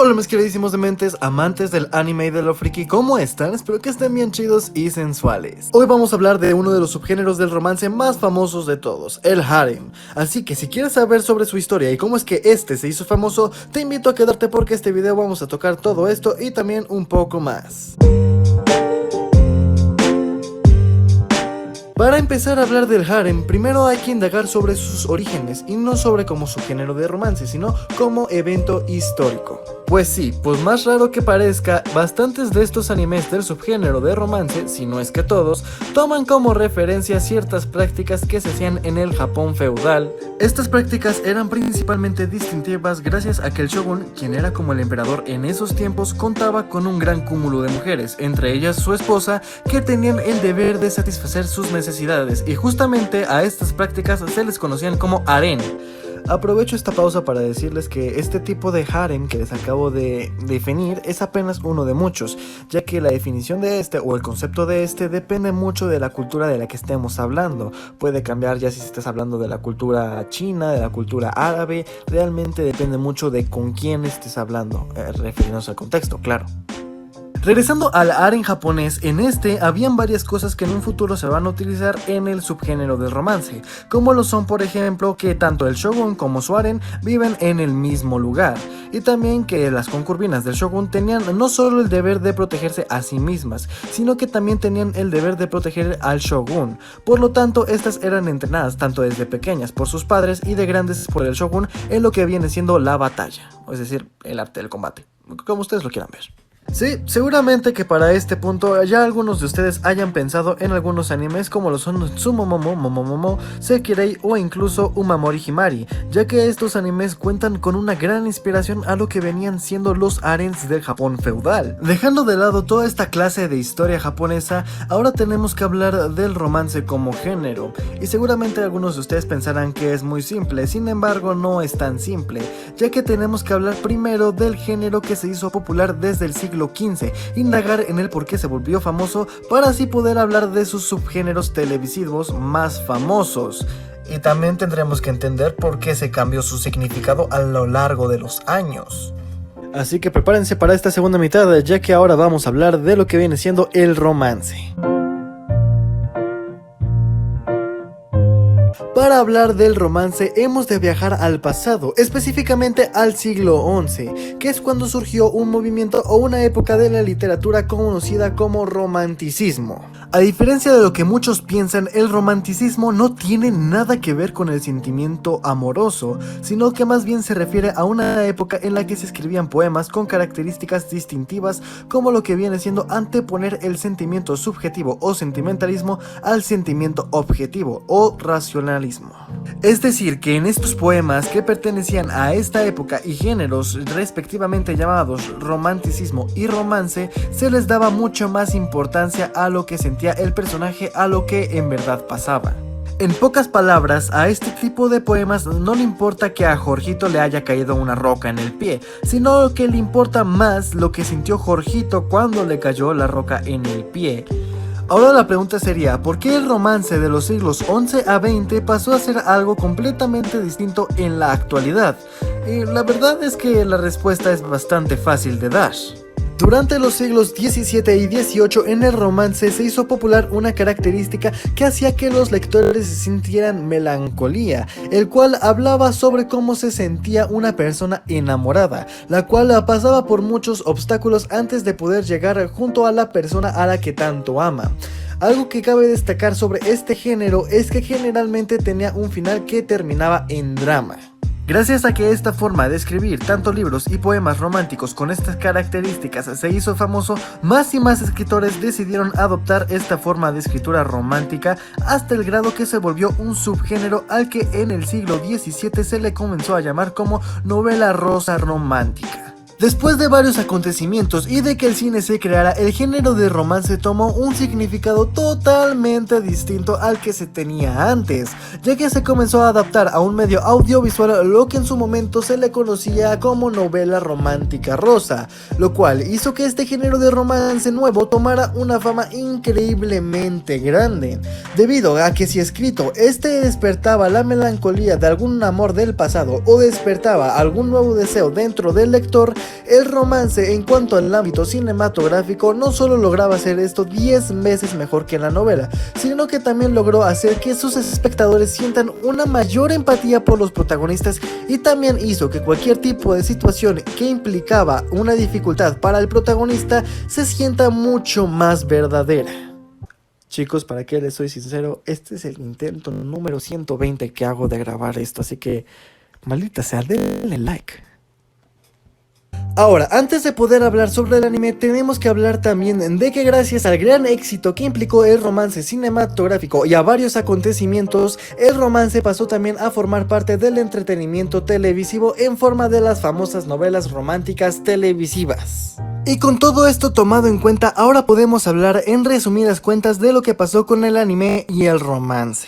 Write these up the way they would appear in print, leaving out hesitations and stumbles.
Hola mis queridísimos dementes, amantes del anime y de lo friki, ¿cómo están? Espero que estén bien chidos y sensuales. Hoy vamos a hablar de uno de los subgéneros del romance más famosos de todos, el harem. Así que si quieres saber sobre su historia y cómo es que este se hizo famoso, te invito a quedarte porque este video vamos a tocar todo esto y también un poco más. Para empezar a hablar del harem, primero hay que indagar sobre sus orígenes y no sobre como su género de romance, sino como evento histórico. Pues sí, pues más raro que parezca, bastantes de estos animes del subgénero de romance, si no es que todos, toman como referencia ciertas prácticas que se hacían en el Japón feudal. Estas prácticas eran principalmente distintivas gracias a que el shogun, quien era como el emperador en esos tiempos, contaba con un gran cúmulo de mujeres, entre ellas su esposa, que tenían el deber de satisfacer sus necesidades, y justamente a estas prácticas se les conocían como harem. Aprovecho esta pausa para decirles que este tipo de harem que les acabo de definir es apenas uno de muchos, ya que la definición de este o el concepto de este depende mucho de la cultura de la que estemos hablando. Puede cambiar ya si estás hablando de la cultura china, de la cultura árabe, realmente depende mucho de con quién estés hablando, refiriéndose al contexto, claro. Regresando al harem japonés, en este habían varias cosas que en un futuro se van a utilizar en el subgénero del romance, como lo son por ejemplo que tanto el shogun como su harem viven en el mismo lugar, y también que las concubinas del shogun tenían no solo el deber de protegerse a sí mismas, sino que también tenían el deber de proteger al shogun. Por lo tanto, estas eran entrenadas tanto desde pequeñas por sus padres y de grandes por el shogun en lo que viene siendo la batalla, es decir, el arte del combate, como ustedes lo quieran ver. Sí, seguramente que para este punto ya algunos de ustedes hayan pensado en algunos animes como lo son Sumomomo, Momomomo, Sekirei o incluso Umamori Himari, ya que estos animes cuentan con una gran inspiración a lo que venían siendo los harems del Japón feudal. Dejando de lado toda esta clase de historia japonesa, ahora tenemos que hablar del romance como género, y seguramente algunos de ustedes pensarán que es muy simple, sin embargo no es tan simple, ya que tenemos que hablar primero del género que se hizo popular desde el siglo XV, indagar en el por qué se volvió famoso para así poder hablar de sus subgéneros televisivos más famosos. Y también tendremos que entender por qué se cambió su significado a lo largo de los años. Así que prepárense para esta segunda mitad, ya que ahora vamos a hablar de lo que viene siendo el romance. Para hablar del romance hemos de viajar al pasado, específicamente al siglo XI, que es cuando surgió un movimiento o una época de la literatura conocida como romanticismo. A diferencia de lo que muchos piensan, el romanticismo no tiene nada que ver con el sentimiento amoroso, sino que más bien se refiere a una época en la que se escribían poemas con características distintivas, como lo que viene siendo anteponer el sentimiento subjetivo o sentimentalismo al sentimiento objetivo o racionalismo. Es decir, que en estos poemas que pertenecían a esta época y géneros respectivamente llamados romanticismo y romance, se les daba mucho más importancia a lo que sentía el personaje a lo que en verdad pasaba. En pocas palabras, a este tipo de poemas no le importa que a Jorgito le haya caído una roca en el pie, sino que le importa más lo que sintió Jorgito cuando le cayó la roca en el pie. Ahora la pregunta sería, ¿por qué el romance de los siglos XI a XX pasó a ser algo completamente distinto en la actualidad? Y la verdad es que la respuesta es bastante fácil de dar. Durante los siglos XVII y XVIII en el romance se hizo popular una característica que hacía que los lectores sintieran melancolía, el cual hablaba sobre cómo se sentía una persona enamorada, la cual pasaba por muchos obstáculos antes de poder llegar junto a la persona a la que tanto ama. Algo que cabe destacar sobre este género es que generalmente tenía un final que terminaba en drama. Gracias a que esta forma de escribir tanto libros y poemas románticos con estas características se hizo famoso, más y más escritores decidieron adoptar esta forma de escritura romántica hasta el grado que se volvió un subgénero al que en el siglo XVII se le comenzó a llamar como novela rosa romántica. Después de varios acontecimientos y de que el cine se creara, el género de romance tomó un significado totalmente distinto al que se tenía antes, ya que se comenzó a adaptar a un medio audiovisual lo que en su momento se le conocía como novela romántica rosa, lo cual hizo que este género de romance nuevo tomara una fama increíblemente grande, debido a que si escrito este despertaba la melancolía de algún amor del pasado o despertaba algún nuevo deseo dentro del lector, el romance en cuanto al ámbito cinematográfico no solo lograba hacer esto 10 veces mejor que la novela, sino que también logró hacer que sus espectadores sientan una mayor empatía por los protagonistas y también hizo que cualquier tipo de situación que implicaba una dificultad para el protagonista se sienta mucho más verdadera. Chicos, para que les soy sincero, este es el intento número 120 que hago de grabar esto, así que maldita sea, denle like. Ahora, antes de poder hablar sobre el anime, tenemos que hablar también de que gracias al gran éxito que implicó el romance cinematográfico y a varios acontecimientos, el romance pasó también a formar parte del entretenimiento televisivo en forma de las famosas novelas románticas televisivas. Y con todo esto tomado en cuenta, ahora podemos hablar en resumidas cuentas de lo que pasó con el anime y el romance.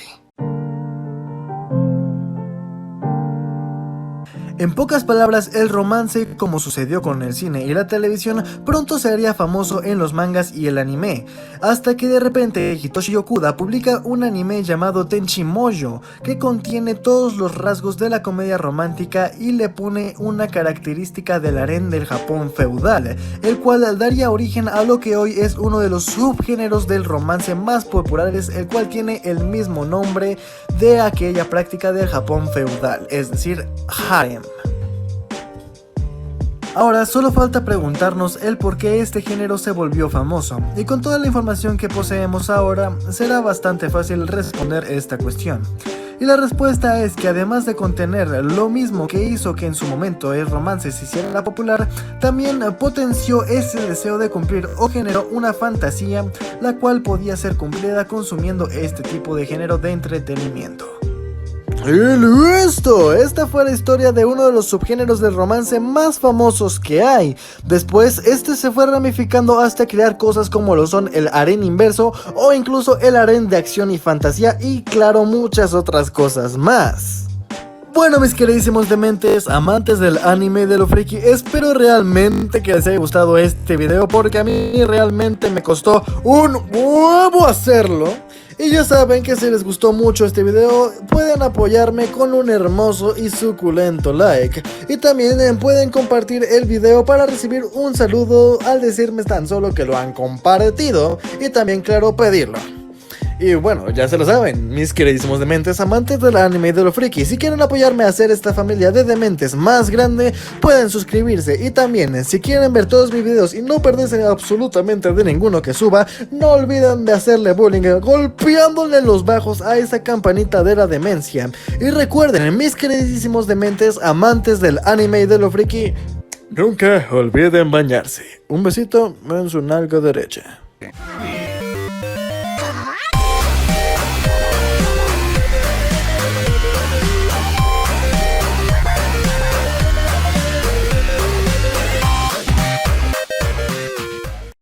En pocas palabras, el romance, como sucedió con el cine y la televisión, pronto se haría famoso en los mangas y el anime, hasta que de repente Hitoshi Okuda publica un anime llamado Tenchi Moujo, que contiene todos los rasgos de la comedia romántica y le pone una característica del harén del Japón feudal, el cual daría origen a lo que hoy es uno de los subgéneros del romance más populares, el cual tiene el mismo nombre de aquella práctica del Japón feudal, es decir, harem. Ahora solo falta preguntarnos el por qué este género se volvió famoso, y con toda la información que poseemos ahora, será bastante fácil responder esta cuestión. Y la respuesta es que además de contener lo mismo que hizo que en su momento el romance se hiciera popular, también potenció ese deseo de cumplir o generó una fantasía, la cual podía ser cumplida consumiendo este tipo de género de entretenimiento. Y listo, esta fue la historia de uno de los subgéneros del romance más famosos que hay. Después, este se fue ramificando hasta crear cosas como lo son el harén inverso o incluso el harén de acción y fantasía y claro, muchas otras cosas más. Bueno, mis queridísimos dementes, amantes del anime y de lo friki, espero realmente que les haya gustado este video porque a mí realmente me costó un huevo hacerlo. Y ya saben que si les gustó mucho este video, pueden apoyarme con un hermoso y suculento like. Y también pueden compartir el video para recibir un saludo al decirme tan solo que lo han compartido. Y también, claro, pedirlo. Y bueno, ya se lo saben, mis queridísimos dementes, amantes del anime y de lo friki, si quieren apoyarme a hacer esta familia de dementes más grande, pueden suscribirse. Y también, si quieren ver todos mis videos y no perderse absolutamente de ninguno que suba, no olviden de hacerle bullying golpeándole los bajos a esa campanita de la demencia. Y recuerden, mis queridísimos dementes, amantes del anime y de lo friki, nunca olviden bañarse. Un besito en su nalga derecha.